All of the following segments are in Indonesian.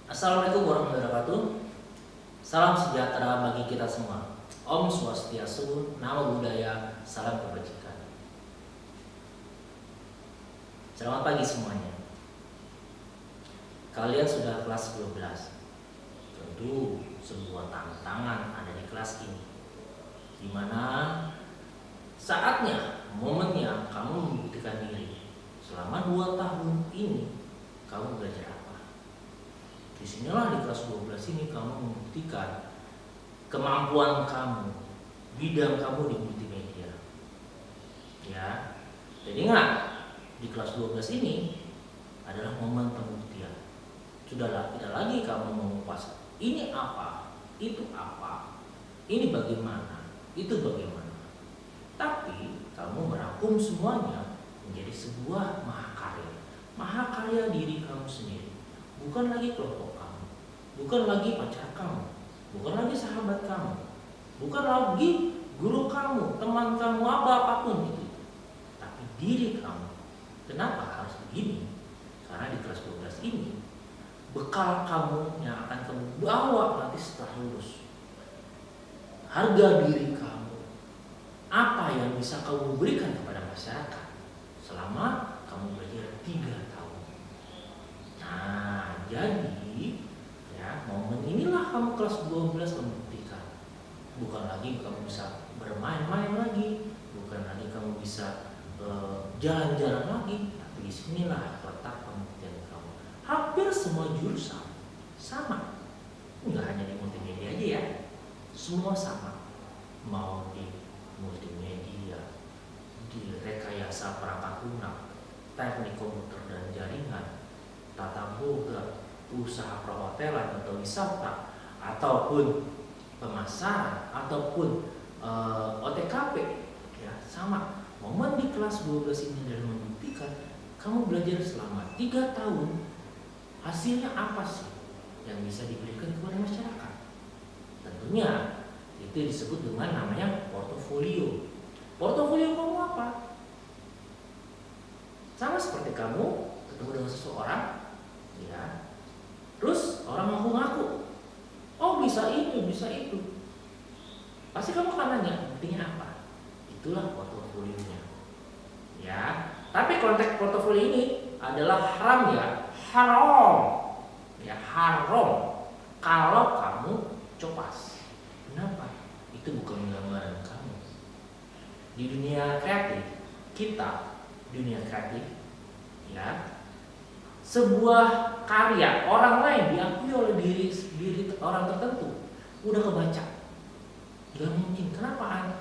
Assalamualaikum warahmatullahi wabarakatuh. Salam sejahtera bagi kita semua. Om Swastiastu, Namo Buddhaya, salam kebajikan. Selamat pagi semuanya. Kalian sudah kelas 12. Tentu sebuah tantangan ada di kelas ini, dimana saatnya, momennya kamu membuktikan diri. Selama 2 tahun ini kamu belajar apa? Disinilah di kelas 12 ini kamu membuktikan kemampuan kamu, bidang kamu di multimedia. Ya, jadi ingat, di kelas 12 ini adalah momen pembuktian. Sudahlah, tidak lagi kamu mengupas ini apa, itu apa, ini bagaimana, itu bagaimana. Tapi kamu merangkum semuanya menjadi sebuah mahakarya. Mahakarya diri kamu sendiri. Bukan lagi kelompok kamu, bukan lagi pacar kamu, bukan lagi sahabat kamu, bukan lagi guru kamu, teman kamu, apapun itu, tapi diri kamu. Kenapa harus begini? Karena di kelas 12 ini bekal kamu yang akan kamu bawa nanti setelah lulus. Harga diri kamu, apa yang bisa kamu berikan kepada masyarakat selama kamu belajar 3 tahun. Nah, jadi ya, momen inilah kamu kelas 12 membuktikan. Bukan lagi kamu bisa bermain-main lagi, bukan lagi kamu bisa jalan-jalan lagi. Tapi disinilah letak pembuktian kamu. Hampir semua jurusan sama, nggak hanya di multimedia aja ya, semua sama. Mau di multimedia, di rekayasa perangkat lunak, teknik komputer dan jaringan, tata boga, usaha perhotelan atau wisata, ataupun pemasaran, ataupun OTKP, ya sama. Momen di kelas 12 ini adalah membuktikan kamu belajar selama 3 tahun. Hasilnya apa sih yang bisa diberikan kepada masyarakat? Tentunya itu disebut dengan namanya portofolio. Portofolio kamu apa? Sama seperti kamu ketemu dengan seseorang, ya, terus orang ngaku-ngaku, oh bisa ini, bisa itu. Pasti kamu akan nanya, buktinya apa? Itulah portofolionya. Ya, tapi konteks portofolio ini adalah haram ya, haram. Ya, haram kalau kamu copas. Kenapa? Itu bukan gambaran kamu. Di dunia kreatif, dunia kreatif, ya, sebuah karya orang lain diakui oleh diri orang tertentu udah kebaca. Gak mungkin. Kenapa?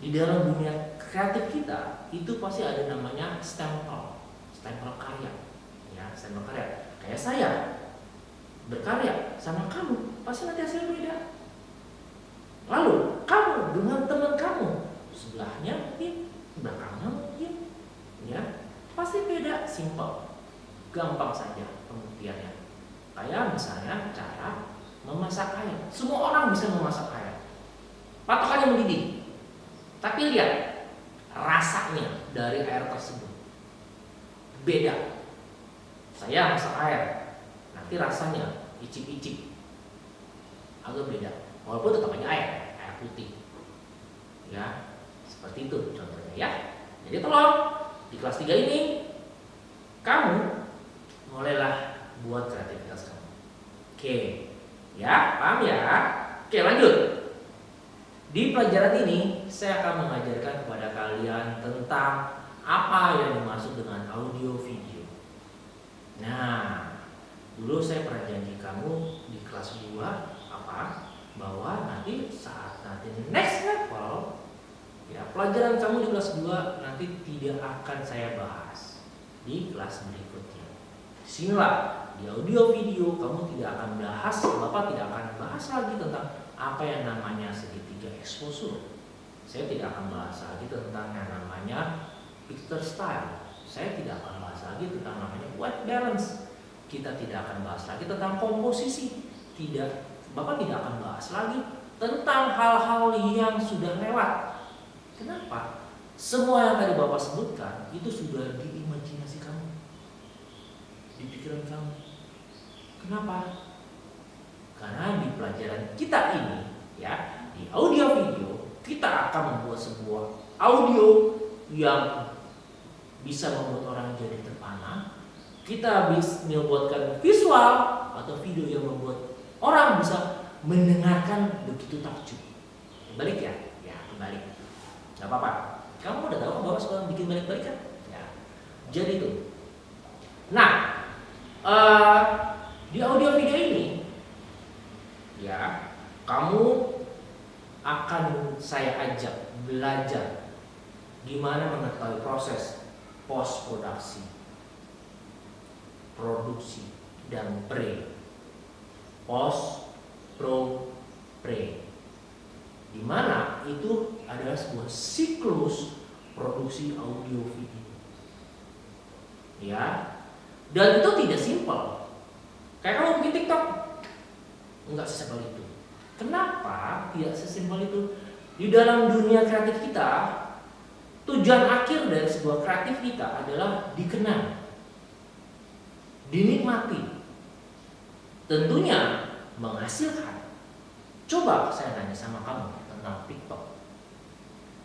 Di dalam dunia kreatif kita itu pasti ada namanya stempel karya, ya, stempel karya. Kayak saya berkarya sama kamu, pasti nanti hasilnya beda. Lalu kamu dengan teman kamu, sebelahnya mungkin, belakangnya mungkin, ya, pasti beda. Simple, gampang saja pembuktiannya. Kayak misalnya cara memasak air. Semua orang bisa memasak air, patokannya mendidih. Tapi lihat rasanya dari air tersebut beda. Saya masak air, nanti rasanya icip-icip agak beda, walaupun tetap aja air putih. Ya, seperti itu contohnya ya. Jadi tolong di kelas 3 ini kamu mulailah buat kreativitas kamu. Oke, ya, paham ya? Oke, lanjut. Di pelajaran ini saya akan mengajarkan kepada kalian tentang apa yang dimaksud dengan audio video. Nah, dulu saya pernah janji kamu di kelas 2 apa? Bahwa nanti saat nanti next level, ya, pelajaran kamu di kelas 2 nanti tidak akan saya bahas di kelas berikutnya. Disinilah di audio video kamu tidak akan bahas, Bapak tidak akan bahas lagi tentang apa yang namanya segitiga exposure. Saya tidak akan bahas lagi tentang yang namanya picture style. Saya tidak akan bahas lagi tentang namanya white balance. Kita tidak akan bahas lagi tentang komposisi. Bapak tidak akan bahas lagi tentang hal-hal yang sudah lewat. Kenapa? Semua yang tadi Bapak sebutkan itu sudah diimajinasi kamu, di pikiran kamu. Kenapa? Karena di pelajaran kita ini, ya, di audio video, kita akan membuat sebuah audio yang bisa membuat orang jadi terpana. Kita bisa membuatkan visual atau video yang membuat orang bisa mendengarkan begitu takjub. Balik ya? Ya, kembali. Gak apa-apa. Kamu udah tahu bahwa sekolah bikin balik-balik kan? Ya. Jadi itu. Nah, di audio video ini, ya, kamu akan saya ajak belajar gimana mengetahui proses post produksi, produksi, dan post, pro, pre. Dimana itu adalah sebuah siklus produksi audio video. Ya, dan itu tidak simpel. Kayak kamu bikin TikTok, enggak sesimpel itu. Kenapa tidak sesimpel itu? Di dalam dunia kreatif kita, tujuan akhir dari sebuah kreatif kita adalah dikenal, dinikmati, tentunya menghasilkan. Coba saya tanya sama kamu tentang TikTok.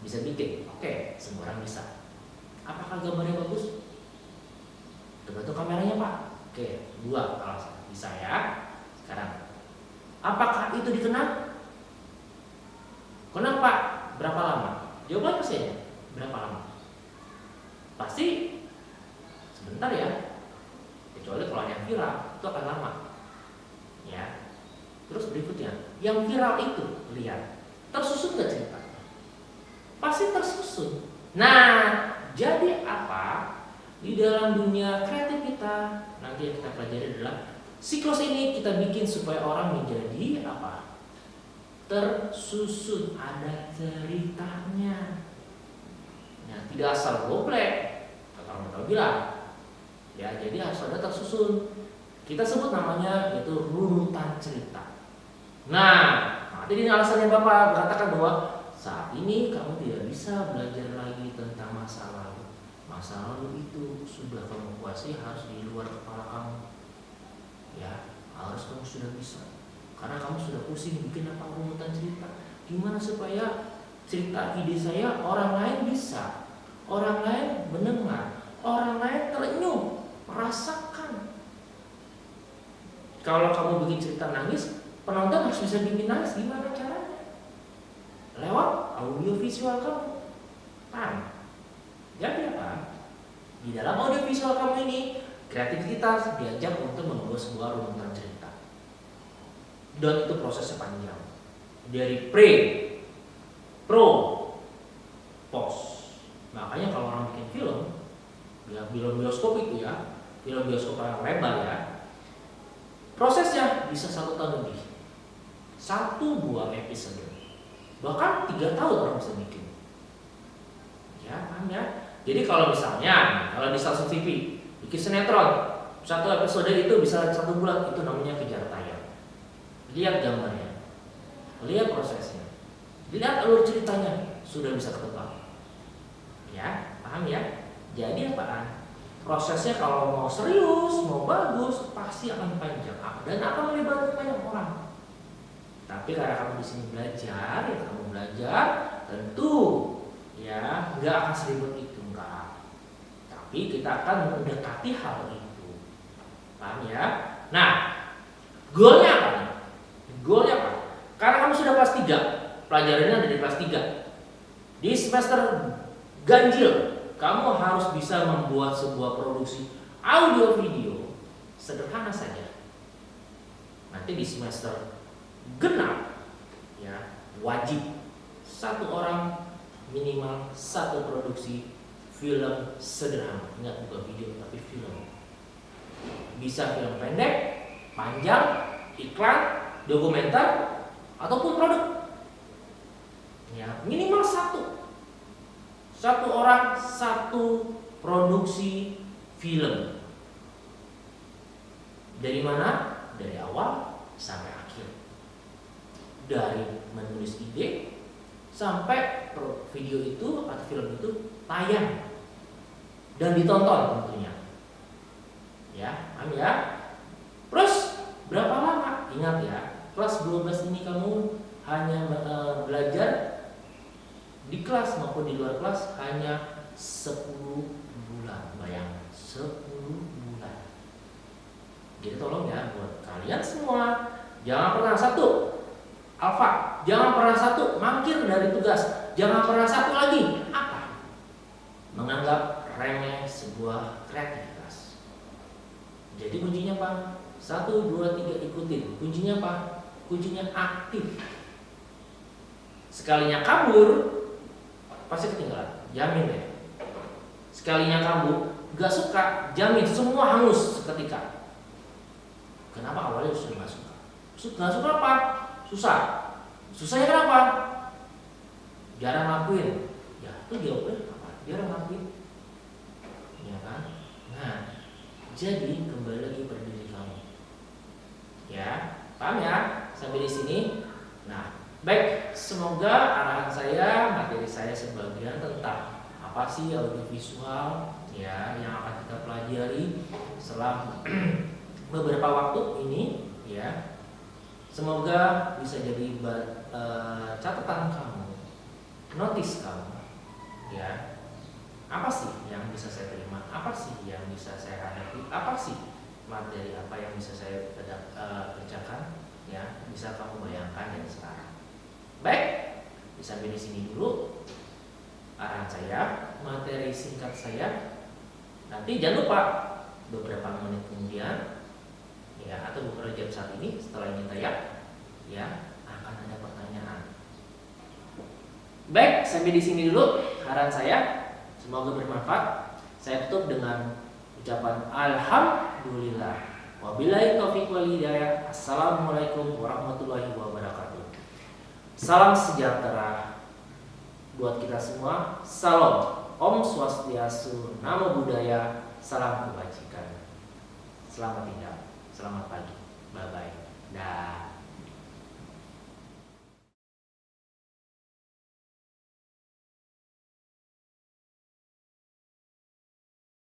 Bisa bikin? Oke, semua orang bisa. Apakah gambarnya bagus? Tergantung kameranya, Pak. Oke, 2 alasan. Bisa ya. Sekarang, apakah itu dikenal? Kenapa? Berapa lama? Jawabannya pasti ya. Berapa lama? Pasti sebentar ya. Kecuali kalau yang viral itu akan lama. Ya. Terus berikutnya, yang viral itu lihat tersusun nggak ceritanya? Pasti tersusun. Nah, jadi apa? Di dalam dunia kreatif kita, nanti yang kita pelajari adalah siklus ini kita bikin supaya orang menjadi apa? Tersusun, ada ceritanya. Nah, tidak asal goblek, kata orang tahu bilang. Ya, jadi harus ada tersusun. Kita sebut namanya itu runutan cerita. Nah, jadi ini alasannya Bapak berkatakan bahwa saat ini kamu tidak bisa belajar lagi tentang masa lalu. Masa lalu itu sudah kamu kuasai, harus di luar kepala kamu. Ya, harus kamu sudah bisa. Karena kamu sudah pusing bikin apa runutan cerita. Gimana supaya cerita ide saya orang lain bisa, orang lain mendengar, orang lain terenyuh, merasakan. Kalau kamu bikin cerita nangis, penonton harus bisa bikin nangis. Gimana caranya? Lewat audio visual kamu. Paham? Jadi apa? Di dalam audio visual kamu ini, kreativitas diajak untuk membuat sebuah runutan cerita. Dan itu prosesnya panjang. Dari pro, post. Makanya kalau orang bikin film, ya film bioskop itu ya, film bioskop yang lebar ya, prosesnya bisa 1 tahun lebih. 1-2 episode. Bahkan 3 tahun orang bisa bikin. Ya, paham ya? Jadi kalau misalnya, kalau di stasiun TV bikin sinetron, 1 episode itu bisa 1 bulan, itu namanya kejar tayang. Lihat gambarnya, lihat prosesnya, lihat alur ceritanya, sudah bisa ketebak. Ya, paham ya? Jadi apaan? Prosesnya kalau mau serius, mau bagus, pasti akan panjang dan akan melibatkan banyak orang. Tapi karena kamu di sini belajar, ya kamu belajar, tentu ya nggak akan seribut itu, enggak. Tapi kita akan mendekati hal itu, paham ya? Nah, goalnya apa nih? Goalnya apa? Karena kamu sudah kelas 3, pelajarannya ada di kelas 3. Di semester ganjil, kamu harus bisa membuat sebuah produksi audio video sederhana saja. Nanti di semester genap, ya wajib 1 orang minimal 1 produksi film sederhana. Ingat, bukan video tapi film. Bisa film pendek, panjang, iklan, dokumenter, ataupun produk. Ya, minimal 1 orang 1 produksi film. Dari mana? Dari awal sampai akhir. Dari menulis ide sampai video itu atau film itu tayang dan ditonton tentunya. Ya, paham ya? Terus berapa lama? Ingat ya, kelas 12 ini kamu hanya belajar di kelas maupun di luar kelas hanya 10 bulan. Bayangkan 10 bulan. Jadi tolong ya buat kalian semua, jangan pernah Alfa, jangan pernah mangkir dari tugas, jangan pernah lagi menganggap remeh sebuah kreativitas. Jadi kuncinya apa? 1, 2, 3 ikutin. Kuncinya apa? Kuncinya aktif. Sekalinya kabur pasti ketinggalan, jamin deh. Sekalinya kamu gak suka, jamin semua hangus seketika. Kenapa awalnya sudah gak suka? Gak suka apa? Susahnya kenapa? Jarang ngelakuin. Ya itu jawabnya apa? Jarang ngelakuin, ya kan? Nah, jadi kembali lagi pada diri kamu. Ya, paham ya? Sampai di sini. Nah, baik, semoga arahan saya, materi saya sebagian tentang apa sih audiovisual ya yang akan kita pelajari setelah beberapa waktu ini ya. Semoga bisa jadi catatan kamu, notis kamu ya. Apa sih yang bisa saya terima? Apa sih yang bisa saya hadapi? Apa sih materi apa yang bisa saya kerjakan ya? Bisa kamu bayangkan dari sekarang. Baik, sampai di sini dulu arahan saya, materi singkat saya. Nanti jangan lupa beberapa menit kemudian ya atau beberapa jam saat ini setelah ini tayang ya akan ada pertanyaan. Baik, sampai di sini dulu arahan saya. Semoga bermanfaat. Saya tutup dengan ucapan alhamdulillah. Wabillahi taufiq wal hidayah. Assalamualaikum warahmatullahi wabarakatuh. Salam sejahtera buat kita semua. Salam, Om Swastiastu, Namo Buddhaya, salam kebajikan. Selamat tinggal, selamat pagi, bye bye, dah.